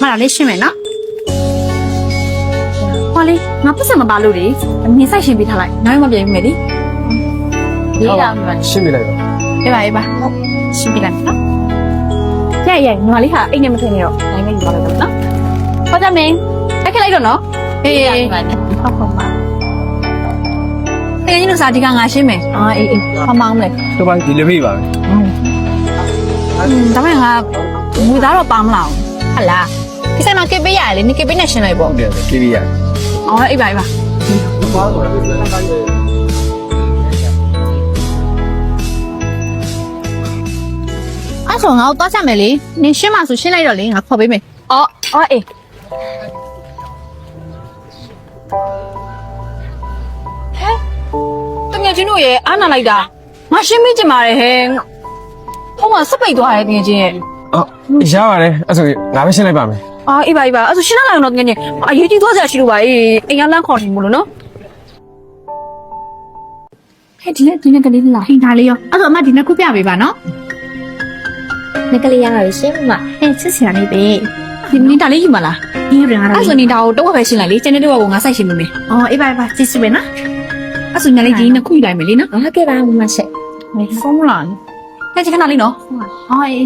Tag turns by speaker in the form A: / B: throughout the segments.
A: လာလေးရှင်းမယ်နော်ဟောလေးငါပတ်စံမပါလို့လေနင်ဆိုင်ရှင်းပေးထားလိုက်နောက်မှပြန်ပြီးမယ်လေရေးတာမှာ
B: ရှင်းပြလိုက်ပါ
A: အေးပါဟုတ်ရှင်းပေးလိုက်နော်ရဲ့ညီမလေးဟာအိတ်နဲ့မထင်နေတော့နိုင်နေယူပါတော့နော်ဟောကြမင်းတက်ခက်လိုက်တော့နော်အေးဟုတ်ပါပါအဲ့ဒီလိုစားဒီကငါရှင်းမယ်အေးဖမောင်းမယ်
B: တော့ဘာဒီလိုဖိပါပဲ
A: ဒါပေမဲ့ငါငွေသားတော့ပါမလားဟတ်လားဒီဆိုင်မှာကစ်ပေးရတယ်လေနိကစ်ပေးနဲ့ရှင်းလိုက်ပေါ့
B: ဟုတ်တယ်ကြည့်ရရ
A: အော်အေးပါအဲ့ဆိုငါတို့သွားချက်မယ်လေနင်ရှင်းမှဆိုရှင်းလိုက်တော့လေငါခေါ်ပေးမယ်အော်အေးဟဲ့တကယ်ချင်းတို့ရဲ့အားနာလိုက်တာငါရှင်းမိကြပါတယ်ဟဲ့ဟိုမှာစပိတ်သွားတယ်တကယ်ချင်းရဲ့
B: အော်ရပါတယ်အဲ့ဆိုငါပဲရှင်းလိုက်ပါမယ်
A: အေးပါအဲ့ဆိုရှင်းလိုက်အောင်တော့တကယ်ချင်းအရေးကြီးသွားစရာရှိလို့ပါအေးအိမ်ကလမ်းခေါ်နေမို့လို့နော်ဟဲ့ဒီနေ့ကလေးလာဟင်ထားလေးရောအဲ့ဆိုအမဒီနေ့ခုပြပေးပါနော်
C: 那个里养儿些嘛，
A: ချစ်စရာလေးပဲဒီနေတာလေးယူမလားဒီရတာအဲ့ဆိုနေတာကိုတော့ပဲရှင်းလိုက်လေကျန်တဲ့တော့ကငါစိုက်ရှင်းမိမယ်အေးပါကြည့်စပဲနော်အဲ့ဆိုညာလေးဒီနှစ်ခုယူလိုက်မယ်လေနော်
C: 啊，给吧，我们吃。
A: ဖုန်းလာညချင်ခဏလေးနော်အေး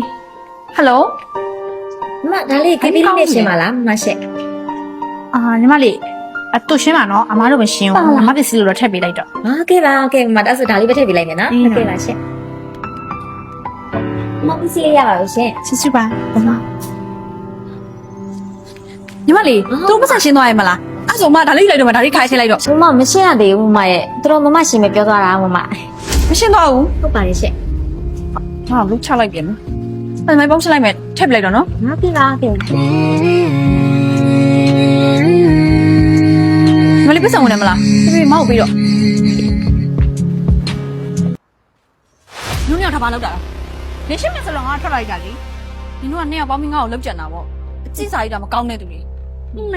A: ဟယ်လို
C: 妈，哪里给别人些嘛啦？妈吃。
A: ညီမလေးအတူရှင်းပါနော်အမားတို့မရှင်းဘူးအမပစ္စည်းလို့တော့ထည့်ပေးလိုက်တော့
C: 啊，给吧，妈，但是哪里不特别来面呢？给吧吃。妈不是养儿些，
A: ချစ်စပါဘာမညီမလေးသူမဆက်ရှင်းသွားရမလားအဲ့ဆိုမှဒါလေးလိုက်တော့မှဒါလေးခိုင်းရှင်းလိုက်တော့
C: 什么没吃啊的，我妈耶，都让妈妈先没表达啦，我妈。
A: မရှင်းသွားဘူး
C: 不把的些，
A: ဟာလို့ချလိုက်ပြန်အဲ့မိုင်းပေါင်းရှင်းလိုက်မယ်ထည့်ပလိုက်တော့နော်
C: 啊，给吧，给。
A: ညီမလေးပတ်စံဝင်တယ်မလားပြေမောက်ပြီးတော့ညညထားပါလောက်တာနေရှင်းမယ်ဆိုတော့ငါထွက်လိုက်တာလေနင်တို့ကနှစ်ယောက်ပေါင်းပြီးငါ့ကိုလှုပ်ကြံတာပေါ့အကြည့်စာကြီးတော့မကောင်းတဲ့သူတွေန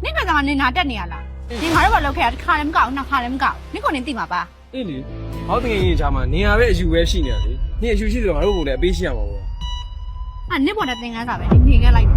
A: င်ကနေနာတက်နေရလားနင်ငါတို့ကလောက်ခဲ့တာတစ်ခါလည်းမကောက်နှစ်ခါလည်းမကောက်နင်ကိုနင်သိမှာပါ
B: အေးလေဟောတကယ်ကြီးချာမှာနေရာပဲအယူပဲရှိနေတယ်လေနေအယူရှိဆိုတော့ငါတို့ကလည်းအပေးရှိရမှာပေါ့
A: နင်ပေါ်တဲ့သင်္ကန်းစာပဲနင်ခဲ့လိုက်